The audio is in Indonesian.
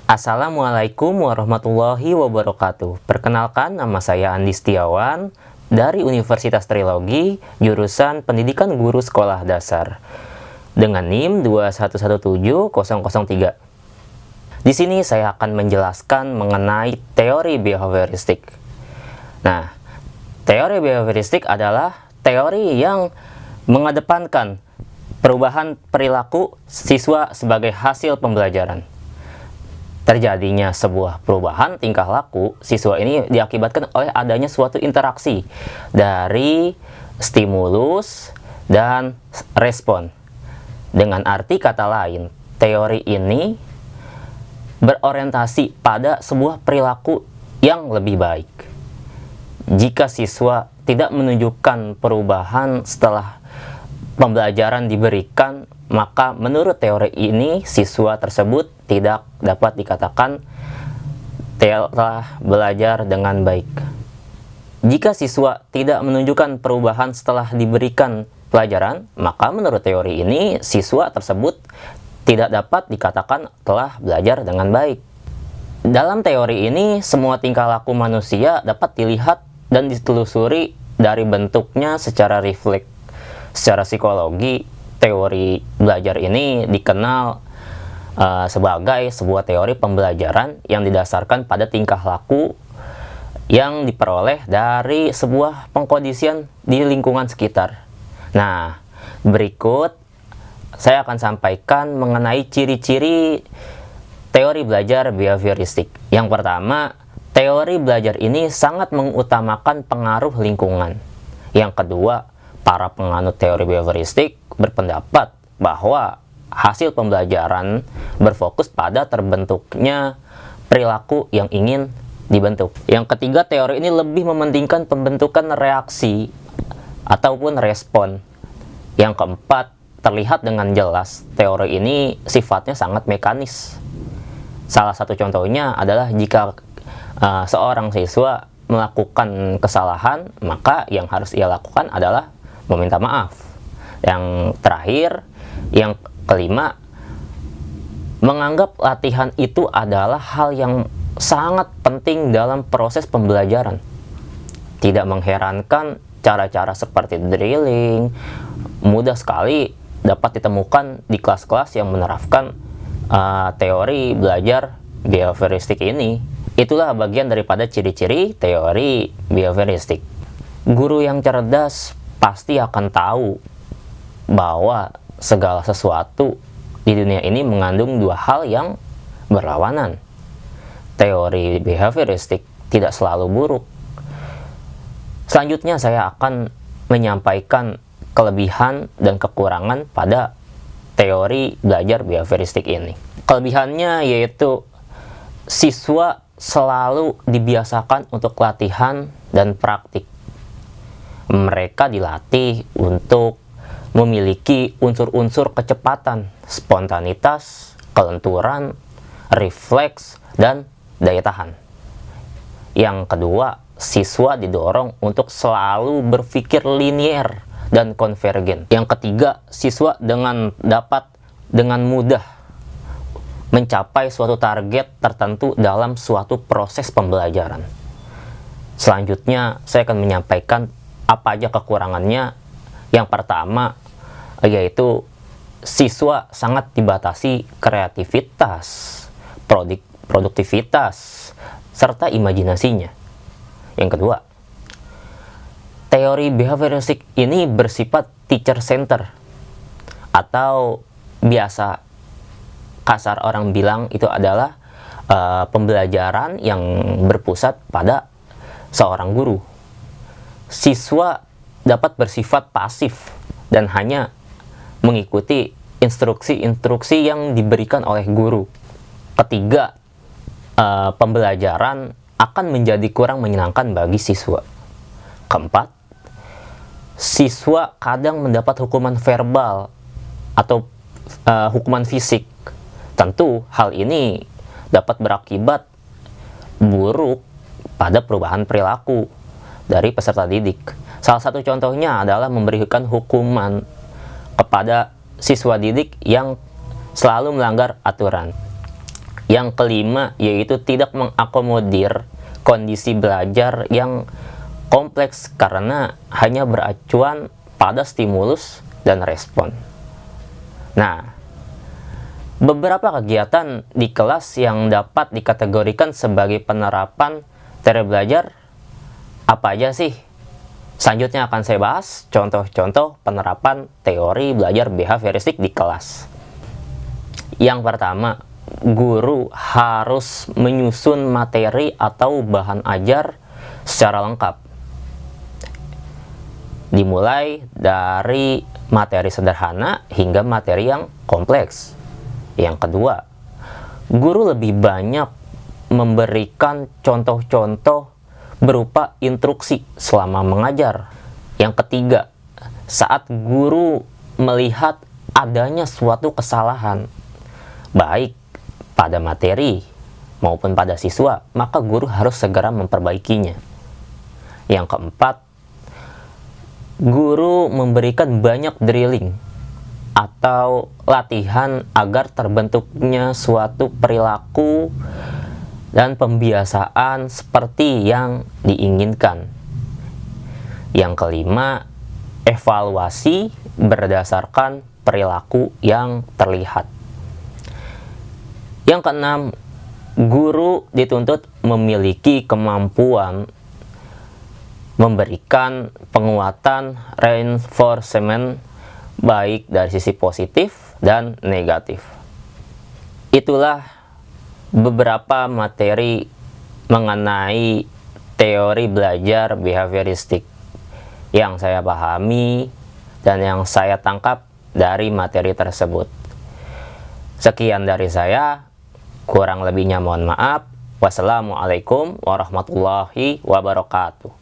Assalamualaikum warahmatullahi wabarakatuh. Perkenalkan, nama saya Andi Setiawan dari Universitas Trilogi, jurusan Pendidikan Guru Sekolah Dasar, dengan NIM 2117003. Di sini saya akan menjelaskan mengenai teori behavioristik. Nah, teori behavioristik adalah teori yang mengedepankan perubahan perilaku siswa sebagai hasil pembelajaran. Terjadinya sebuah perubahan tingkah laku siswa ini diakibatkan oleh adanya suatu interaksi dari stimulus dan respon. Dengan arti kata lain, teori ini berorientasi pada sebuah perilaku yang lebih baik. Jika siswa tidak menunjukkan perubahan setelah pembelajaran diberikan, maka menurut teori ini siswa tersebut tidak dapat dikatakan telah belajar dengan baik. Jika siswa tidak menunjukkan perubahan setelah diberikan pelajaran, maka menurut teori ini siswa tersebut tidak dapat dikatakan telah belajar dengan baik. Dalam teori ini, semua tingkah laku manusia dapat dilihat dan ditelusuri dari bentuknya secara refleks. Secara psikologi, teori belajar ini dikenal sebagai sebuah teori pembelajaran yang didasarkan pada tingkah laku yang diperoleh dari sebuah pengkondisian di lingkungan sekitar. Nah, berikut saya akan sampaikan mengenai ciri-ciri teori belajar behavioristik. Yang pertama, teori belajar ini sangat mengutamakan pengaruh lingkungan. Yang kedua, para penganut teori behavioristik berpendapat bahwa hasil pembelajaran berfokus pada terbentuknya perilaku yang ingin dibentuk. Yang ketiga, teori ini lebih mementingkan pembentukan reaksi ataupun respon. Yang keempat, terlihat dengan jelas teori ini sifatnya sangat mekanis. Salah satu contohnya adalah jika seorang siswa melakukan kesalahan, maka yang harus ia lakukan adalah meminta maaf. Yang terakhir, yang kelima, menganggap latihan itu adalah hal yang sangat penting dalam proses pembelajaran. Tidak mengherankan, cara-cara seperti drilling mudah sekali dapat ditemukan di kelas-kelas yang menerapkan teori belajar behavioristik ini. Itulah bagian daripada ciri-ciri teori behavioristik. Guru yang cerdas pasti akan tahu bahwa segala sesuatu di dunia ini mengandung dua hal yang berlawanan. Teori behavioristik tidak selalu buruk. Selanjutnya saya akan menyampaikan kelebihan dan kekurangan pada teori belajar behavioristik ini. Kelebihannya yaitu siswa selalu dibiasakan untuk latihan dan praktik. Mereka dilatih untuk memiliki unsur-unsur kecepatan, spontanitas, kelenturan, refleks, dan daya tahan. Yang kedua, siswa didorong untuk selalu berpikir linier dan konvergen. Yang ketiga, siswa dapat dengan mudah mencapai suatu target tertentu dalam suatu proses pembelajaran. Selanjutnya, saya akan menyampaikan apa aja kekurangannya. Yang pertama, yaitu siswa sangat dibatasi kreativitas, produktivitas, serta imajinasinya. Yang kedua, teori behavioristik ini bersifat teacher center, atau biasa kasar orang bilang itu adalah pembelajaran yang berpusat pada seorang guru. Siswa dapat bersifat pasif dan hanya mengikuti instruksi-instruksi yang diberikan oleh guru. Ketiga, pembelajaran akan menjadi kurang menyenangkan bagi siswa. Keempat, siswa kadang mendapat hukuman verbal atau hukuman fisik. Tentu hal ini dapat berakibat buruk pada perubahan perilaku dari peserta didik. Salah satu contohnya adalah memberikan hukuman kepada siswa didik yang selalu melanggar aturan. Yang kelima yaitu tidak mengakomodir kondisi belajar yang kompleks karena hanya beracuan pada stimulus dan respon. Nah, beberapa kegiatan di kelas yang dapat dikategorikan sebagai penerapan teori belajar apa aja sih? Selanjutnya akan saya bahas contoh-contoh penerapan teori belajar behavioristik di kelas. Yang pertama, guru harus menyusun materi atau bahan ajar secara lengkap. Dimulai dari materi sederhana hingga materi yang kompleks. Yang kedua, guru lebih banyak memberikan contoh-contoh berupa instruksi selama mengajar. Yang ketiga, saat guru melihat adanya suatu kesalahan, baik pada materi maupun pada siswa, maka guru harus segera memperbaikinya. Yang keempat, guru memberikan banyak drilling atau latihan agar terbentuknya suatu perilaku dan pembiasaan seperti yang diinginkan. Yang kelima, evaluasi berdasarkan perilaku yang terlihat. Yang keenam, guru dituntut memiliki kemampuan memberikan penguatan reinforcement baik dari sisi positif dan negatif. Itulah beberapa materi mengenai teori belajar behavioristik yang saya pahami dan yang saya tangkap dari materi tersebut. Sekian dari saya, kurang lebihnya mohon maaf. Wassalamualaikum warahmatullahi wabarakatuh.